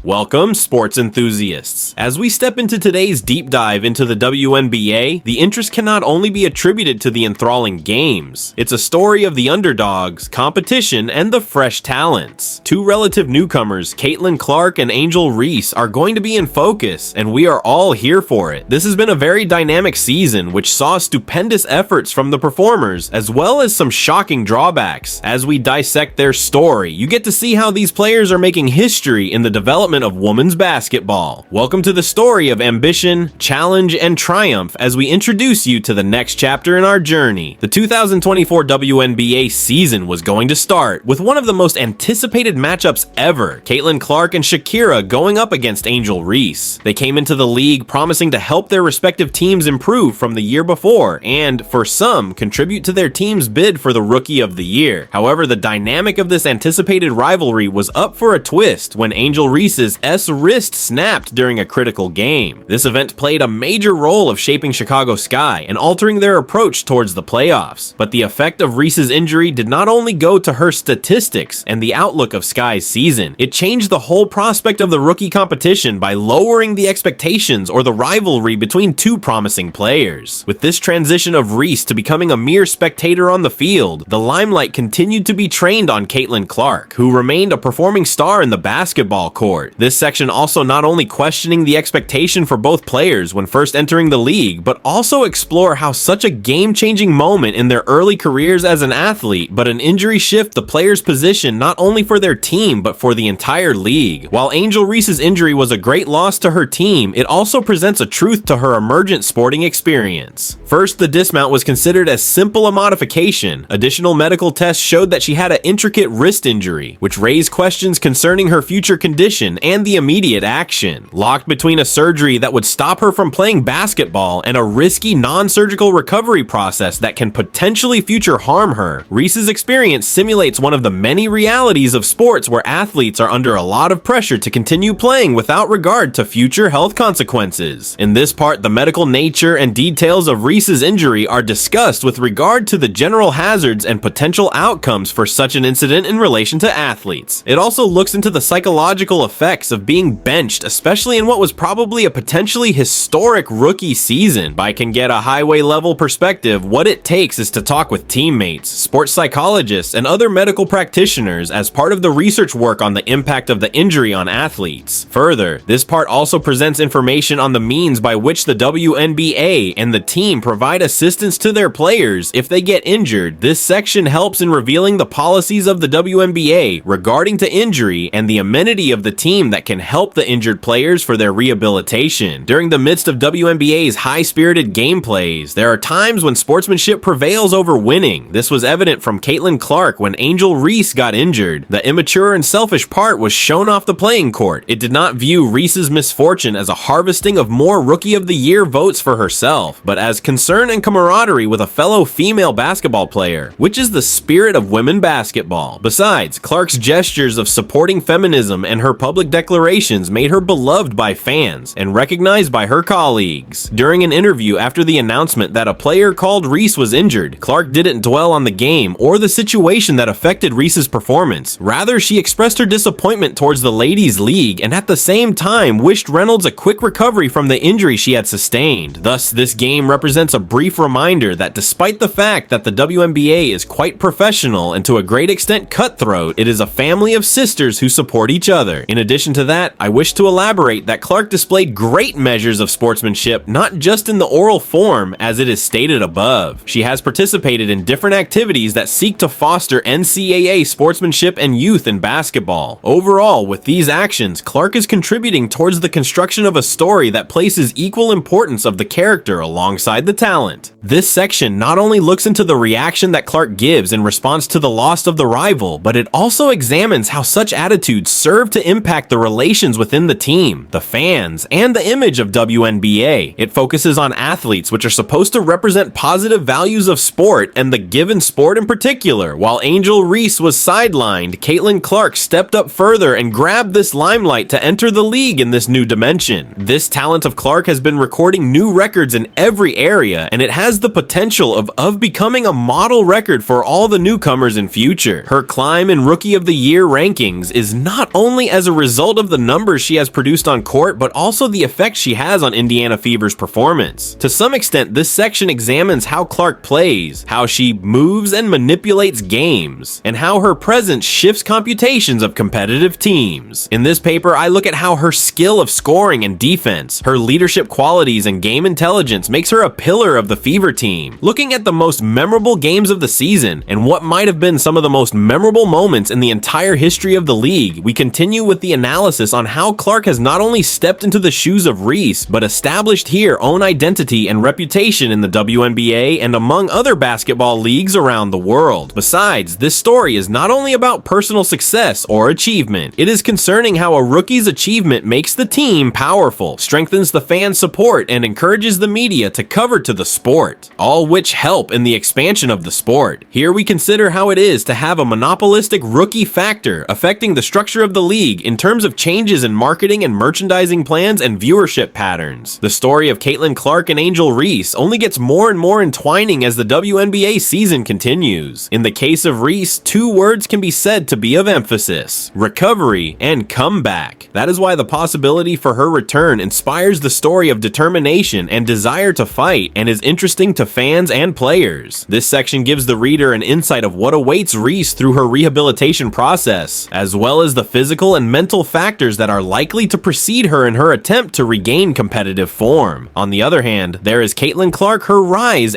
Welcome, sports enthusiasts. As we step into today's deep dive into the WNBA, the interest can not only be attributed to the enthralling games. It's a story of the underdogs, competition, and the fresh talents. Two relative newcomers, Caitlin Clark and Angel Reese, are going to be in focus, and we are all here for it. This has been a very dynamic season, which saw stupendous efforts from the performers, as well as some shocking drawbacks. As we dissect their story, you get to see how these players are making history in the development of women's basketball. Welcome to the story of ambition, challenge, and triumph as we introduce you to the next chapter in our journey. The 2024 WNBA season was going to start with one of the most anticipated matchups ever, Caitlin Clark and Shakira going up against Angel Reese. They came into the league promising to help their respective teams improve from the year before and, for some, contribute to their team's bid for the Rookie of the Year. However, the dynamic of this anticipated rivalry was up for a twist when Angel Reese's wrist snapped during a critical game. This event played a major role of shaping Chicago Sky and altering their approach towards the playoffs. But the effect of Reese's injury did not only go to her statistics and the outlook of Sky's season, it changed the whole prospect of the rookie competition by lowering the expectations or the rivalry between two promising players. With this transition of Reese to becoming a mere spectator on the field, the limelight continued to be trained on Caitlin Clark, who remained a performing star in the basketball court. This section also not only questioning the expectation for both players when first entering the league, but also explore how such a game-changing moment in their early careers as an athlete, but an injury shift the player's position not only for their team, but for the entire league. While Angel Reese's injury was a great loss to her team, it also presents a truth to her emergent sporting experience. First, the dismount was considered as simple a modification. Additional medical tests showed that she had an intricate wrist injury, which raised questions concerning her future condition and the immediate action. Locked between a surgery that would stop her from playing basketball and a risky non-surgical recovery process that can potentially future harm her, Reese's experience simulates one of the many realities of sports where athletes are under a lot of pressure to continue playing without regard to future health consequences. In this part, the medical nature and details of Reese's injury are discussed with regard to the general hazards and potential outcomes for such an incident in relation to athletes. It also looks into the psychological effects of being benched, especially in what was probably a potentially historic rookie season. But I can get a highway level perspective, what it takes is to talk with teammates, sports psychologists, and other medical practitioners as part of the research work on the impact of the injury on athletes. Further, this part also presents information on the means by which the WNBA and the team provide assistance to their players if they get injured. This section helps in revealing the policies of the WNBA regarding to injury and the amenity of the team that can help the injured players for their rehabilitation. During the midst of WNBA's high-spirited gameplays, there are times when sportsmanship prevails over winning. This was evident from Caitlin Clark when Angel Reese got injured. The immature and selfish part was shown off the playing court. It did not view Reese's misfortune as a harvesting of more Rookie of the Year votes for herself, but as concern and camaraderie with a fellow female basketball player, which is the spirit of women basketball. Besides, Clark's gestures of supporting feminism and her public declarations made her beloved by fans and recognized by her colleagues. During an interview after the announcement that a player called Reese was injured, Clark didn't dwell on the game or the situation that affected Reese's performance. Rather, she expressed her disappointment towards the ladies' league and at the same time wished Reynolds a quick recovery from the injury she had sustained. Thus, this game represents a brief reminder that despite the fact that the WNBA is quite professional and to a great extent cutthroat, it is a family of sisters who support each other. In addition to that, I wish to elaborate that Clark displayed great measures of sportsmanship, not just in the oral form as it is stated above. She has participated in different activities that seek to foster NCAA sportsmanship and youth in basketball. Overall, with these actions, Clark is contributing towards the construction of a story that places equal importance of the character alongside the talent. This section not only looks into the reaction that Clark gives in response to the loss of the rival, but it also examines how such attitudes serve to impact the relations within the team, the fans, and the image of WNBA. It focuses on athletes, which are supposed to represent positive values of sport and the given sport in particular. While Angel Reese was sidelined, Caitlin Clark stepped up further and grabbed this limelight to enter the league in this new dimension. This talent of Clark has been recording new records in every area, and it has the potential of becoming a model record for all the newcomers in future. Her climb in Rookie of the Year rankings is not only as a result result of the numbers she has produced on court, but also the effect she has on Indiana Fever's performance. To some extent, this section examines how Clark plays, how she moves and manipulates games, and how her presence shifts computations of competitive teams. In this paper, I look at how her skill of scoring and defense, her leadership qualities and game intelligence makes her a pillar of the Fever team. Looking at the most memorable games of the season and what might have been some of the most memorable moments in the entire history of the league, we continue with the analysis on how Clark has not only stepped into the shoes of Reese, but established her own identity and reputation in the WNBA and among other basketball leagues around the world. Besides, this story is not only about personal success or achievement, it is concerning how a rookie's achievement makes the team powerful, strengthens the fan support, and encourages the media to cover to the sport, all which help in the expansion of the sport. Here we consider how it is to have a monopolistic rookie factor affecting the structure of the league in terms of changes in marketing and merchandising plans and viewership patterns. The story of Caitlin Clark and Angel Reese only gets more and more entwining as the WNBA season continues. In the case of Reese, two words can be said to be of emphasis: recovery and comeback. That is why the possibility for her return inspires the story of determination and desire to fight and is interesting to fans and players. This section gives the reader an insight of what awaits Reese through her rehabilitation process, as well as the physical and mental factors that are likely to precede her in her attempt to regain competitive form. On the other hand, there is Caitlin Clark. Her rise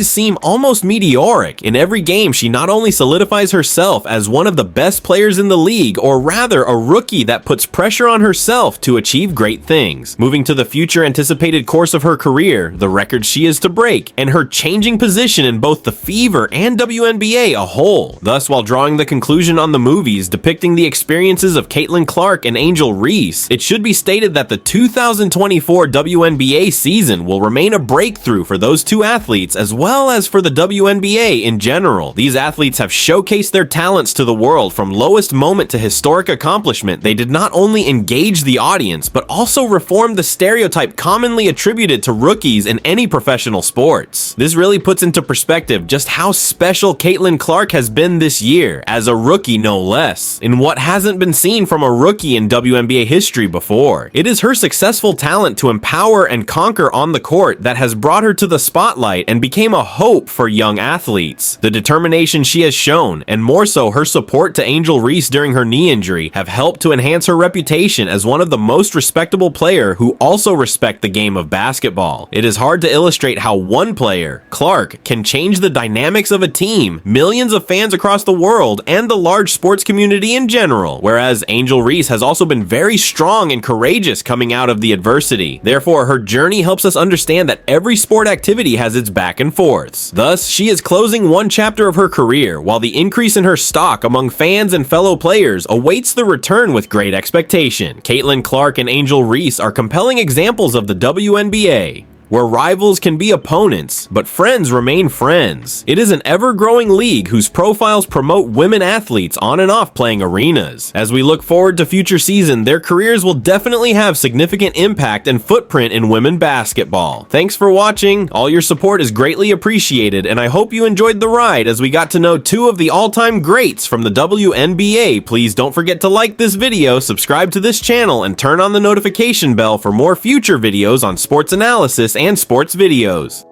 seem almost meteoric. In every game, she not only solidifies herself as one of the best players in the league, or rather a rookie that puts pressure on herself to achieve great things. Moving to the future anticipated course of her career, the records she is to break, and her changing position in both the Fever and WNBA a whole. Thus, while drawing the conclusion on the movies depicting the experiences of Caitlin Clark and Angel Reese, it should be stated that the 2024 WNBA season will remain a breakthrough for those two athletes as well as for the WNBA in general. These athletes have showcased their talents to the world from lowest moment to historic accomplishment. They did not only engage the audience, but also reformed the stereotype commonly attributed to rookies in any professional sports. This really puts into perspective just how special Caitlin Clark has been this year, as a rookie no less, in what hasn't been seen from a rookie in WNBA history before. It is her successful talent to empower and conquer on the court that has brought her to the spotlight and became a hope for young athletes. The determination she has shown, and more so her support to Angel Reese during her knee injury, have helped to enhance her reputation as one of the most respectable players who also respect the game of basketball. It is hard to illustrate how one player, Clark, can change the dynamics of a team, millions of fans across the world, and the large sports community in general, whereas Angel Reese has also been very strong and courageous coming out of the adversity. Therefore, her journey helps us understand that every sport activity has its back and forths. Thus, she is closing one chapter of her career, while the increase in her stock among fans and fellow players awaits the return with great expectation. Caitlin Clark and Angel Reese are compelling examples of the WNBA, where rivals can be opponents, but friends remain friends. It is an ever-growing league whose profiles promote women athletes on and off playing arenas. As we look forward to future season, their careers will definitely have significant impact and footprint in women basketball. Thanks for watching. All your support is greatly appreciated, and I hope you enjoyed the ride as we got to know two of the all-time greats from the WNBA. Please don't forget to like this video, subscribe to this channel, and turn on the notification bell for more future videos on sports analysis and sports videos.